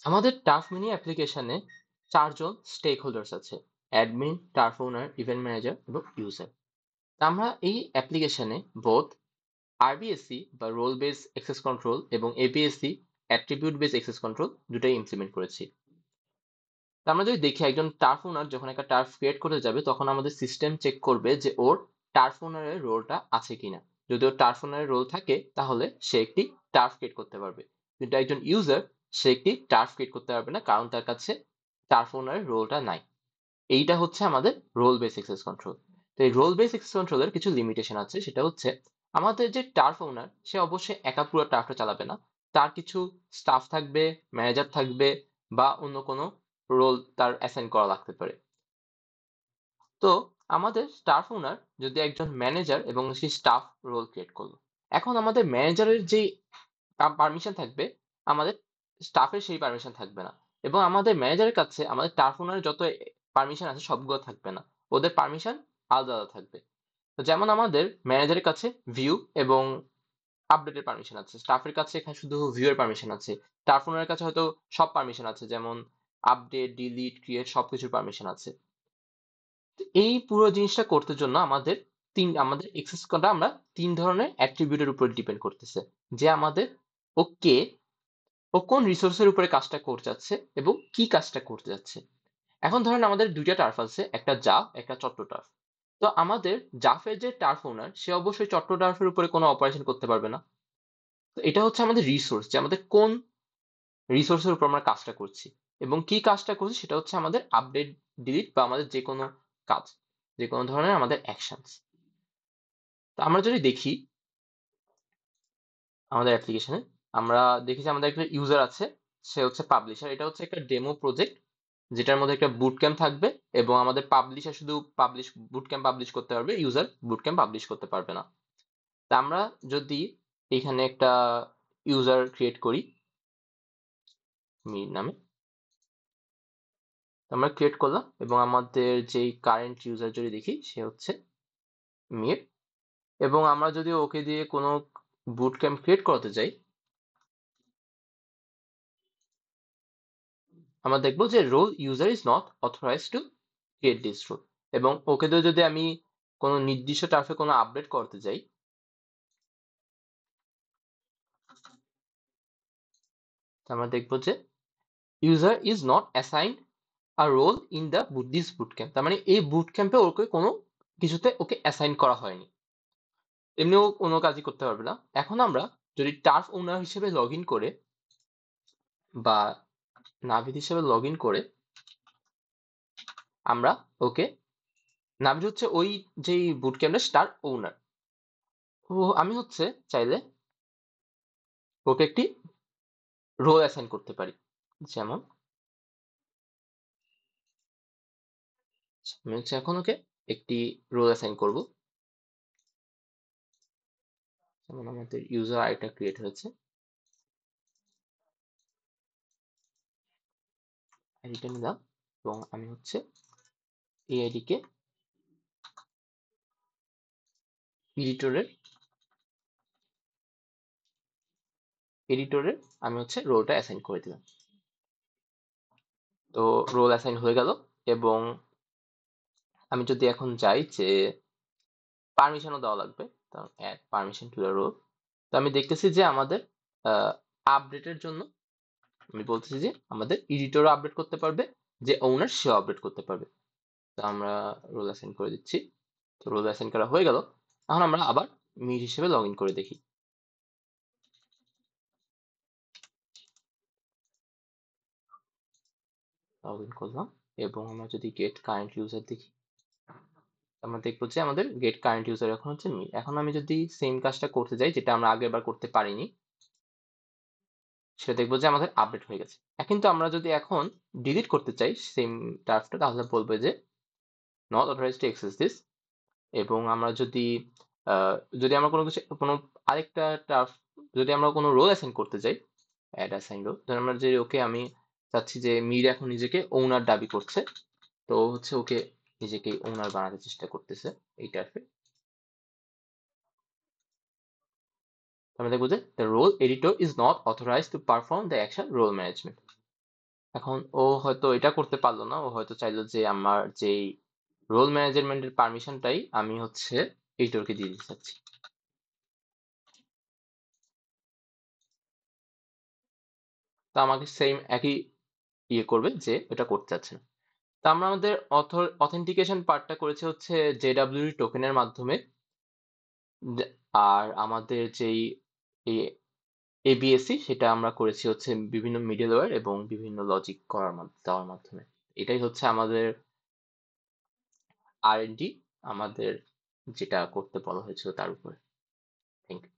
আমাদের turf mini অ্যাপ্লিকেশনে 4 জন stake holders আছে: অ্যাডমিন, টার্ফ ওনার, ইভেন্ট ম্যানেজার এবং ইউজার। আমরা এই অ্যাপ্লিকেশনে বোথ আরবিএসসি বা রোল বেস অ্যাক্সেস কন্ট্রোল এবং APS-C attribute base access control দুটাই ইমপ্লিমেন্ট করেছি। আমরা যদি দেখি একজন টার্ফ ওনার যখন একটা টার্ফ ক্রিয়েট করতে যাবে তখন আমাদের সিস্টেম চেক করবে যে ওর টার্ফ ওনারের রোলটা আছে কিনা। যদি ওর টার্ফ ওনারের রোল থাকে তাহলে সে একটি টার্ফ ক্রিয়েট করতে পারবে, কিন্তু একজন ইউজার সে একটি টার্ফ ক্রিয়েট করতে পারবে না, কারণ তার কাছে টার্ফ ওনারের রোলটা নাই। এইটা হচ্ছে আমাদের রোল বেস অ্যাক্সেস কন্ট্রোল। তো এই রোল বেস অ্যাক্সেস কন্ট্রোলের কিছু লিমিটেশন আছে, সেটা হচ্ছে আমাদের যে টার্ফ ওনার সে অবশ্যই একা পুরো টার্ফটা চালাবে না, তার কিছু স্টাফ থাকবে, ম্যানেজার থাকবে, বা অন্য কোনো রোল তার অ্যাসাইন করা লাগতে পারে। তো আমাদের স্টাফ ওনার যদি একজন ম্যানেজার এবং সেই স্টাফ রোল ক্রিয়েট করলো, এখন আমাদের ম্যানেজারের যে পারমিশন থাকবে আমাদের স্টাফের সেই পারমিশন থাকবে না, এবং আমাদের ম্যানেজারের কাছে আমাদের টার্ফ ওনারের যত পারমিশন আছে সবগুলো থাকবে না, ওদের পারমিশন আলাদা আলাদা থাকবে। তো যেমন আমাদের ম্যানেজারের কাছে ভিউ এবং আপডেটের পারমিশন আছে, স্টাফের কাছে এখানে শুধু ভিউ এর পারমিশন আছে, টার্ফ ওনারের কাছে হয়তো সব পারমিশন আছে, যেমন আপডেট, ডিলিট, ক্রিয়েট সবকিছুর পারমিশন আছে। এই পুরো জিনিসটা করতে জন্য আমাদের এক্সেস করা আমরা 3 ধরনের অ্যাট্রিবিউটের উপর ডিপেন্ড করতেছে, যে আমাদের ও কে, ও কোন রিসোর্সের উপরে কাজটা করতে যাচ্ছে এবং কি কাজটা করতে যাচ্ছে। এখন ধরেন আমাদের দুইটা টার্ফ আছে, একটা জাফ, একটা চট্ট টার্ফ। তো আমাদের জাফের যে টার্ফ ওনার সে অবশ্যই চট্ট টার্ফের উপরে কোনো অপারেশন করতে পারবে না। তো এটা হচ্ছে আমাদের রিসোর্স, যে আমাদের কোন রিসোর্সের উপর আমরা কাজটা করছি এবং কি কাজটা করছি, সেটা হচ্ছে আমাদের আপডেট, ডিলিট বা আমাদের যে কোনো কাজ, যে কোনো ধরনের আমাদের অ্যাকশনস। তো আমরা যদি দেখি আমাদের অ্যাপ্লিকেশনে, আমরা দেখি যে আমাদের একটা ইউজার আছে, সে হচ্ছে পাবলিশার। এটা হচ্ছে একটা ডেমো প্রজেক্ট যেটার মধ্যে একটা বুট ক্যাম্প থাকবে, এবং আমাদের পাবলিশার শুধু বুট ক্যাম্প পাবলিশ করতে পারবে, ইউজার বুট ক্যাম্প পাবলিশ করতে পারবে না। তা আমরা যদি এখানে একটা ইউজার ক্রিয়েট করি মির নামে, আমরা ক্রিয়েট করলাম এবং আমাদের যেই কারেন্ট ইউজার যদি দেখি সে হচ্ছে মির, এবং আমরা যদি ওকে দিয়ে কোনো বুট ক্যাম্প ক্রিয়েট করতে যাই, আমরা দেখবো যে role user is not authorized to create this role. এবং ওকে দিয়ে যদি আমি কোনো নির্দিষ্ট টার্ফে কোনো আপডেট করতে যাই, আমরা দেখবো যে user is not assigned a role in the this boot camp. তার মানে এই বুট ক্যাম্পে ওকে কোনো কিছুতে ওকে অ্যাসাইন করা হয়নি, এমনিও কোনো কাজই করতে পারবে না। এখন আমরা যদি টার্ফ ওনার হিসেবে লগ ইন করে বা নাভিদ হিসেবে লগ ইন করে আমরা ওকে, নাভিদ হচ্ছে ওই যেই বুট ক্যাম্পের স্টার ওনার, ও আমি হচ্ছে চাইলে ওকে একটি রোল অ্যাসাইন করতে পারি। যেমন আমি হচ্ছে এখন ওকে একটি রোল অ্যাসাইন করব। যেমন আমাদের ইউজার আইডিটা ক্রিয়েট হয়েছে, আইডিটা নিলাম এবং আমি হচ্ছে এই আইডিকে এডিটরের এডিটরের আমি হচ্ছে রোলটা অ্যাসাইন করে দিলাম। তো রোল অ্যাসাইন হয়ে গেল, এবং আমি যদি এখন যাই যে পারমিশনও দেওয়া লাগবে, কারণ add permission to the role. তো আমি দেখতেছি যে আমাদের আপডেটের জন্য আমি বলতেছি যে আমাদের এডিটরও আপডেট করতে পারবে, যে ওনার সেও আপডেট করতে পারবে। তো আমরা রোল অ্যাসাইন করে দিচ্ছি। তো রোল অ্যাসাইন করা হয়ে গেল। এখন আমরা আবার মিট হিসেবে লগ ইন করে দেখি। লগ ইন করলাম এবং আমরা যদি গেট কারেন্ট ইউজার দেখি, আমরা দেখবো যে আমাদের গেট কারেন্ট ইউজার এখন হচ্ছে মি। এখন আমি যদি সেম কাজটা করতে যাই যেটা আমরা আগের বার করতে পারিনি, সেটা দেখবো যে আমাদের আপডেট হয়ে গেছে। কিন্তু আমরা যদি এখন ডিলিট করতে চাই সেম টাস্কটা, তাহলে বলবে যে not authorized to access this. এবং আমরা যদি আহ, যদি আমরা কোনো কিছু কোনো আরেকটা টাস্ক, যদি আমরা কোনো রোল অ্যাসাইন করতে চাই, অ্যাড অ্যাসাইন রোল, ধর আমরা যে ওকে আমি চাচ্ছি যে মির এখন নিজেকে ওনার দাবি করছে, তো ও হচ্ছে ওকে নিজেকে ওনার বানাতে চেষ্টা করতেছে এই টার্ফে। আমরা দেখবো যে the role editor is not authorized to perform the action role management. এখন ও হয়তো এটা করতে পারলো না, ও হয়তো চাইলো যে আমার যেই রোল ম্যানেজমেন্টের পারমিশনটাই আমি হচ্ছে এইটরকে দিয়ে দিতে চাচ্ছি। তো আমাকে সেম একই ইয়ে করবে যে এটা করতে চাচ্ছে না। তো আমরা আমাদের অথেন্টিকেশন পার্টটা করেছি হচ্ছে জেডাব্লিউ টোকেনের মাধ্যমে। আর আমাদের যেই এবিএসসি সেটা আমরা করেছি হচ্ছে বিভিন্ন মিডলওয়্যার এবং বিভিন্ন লজিক দেওয়ার মাধ্যমে। এটাই হচ্ছে আমাদের আর&ডি, আমাদের যেটা করতে বলা হয়েছিল তার উপরে। Thank you.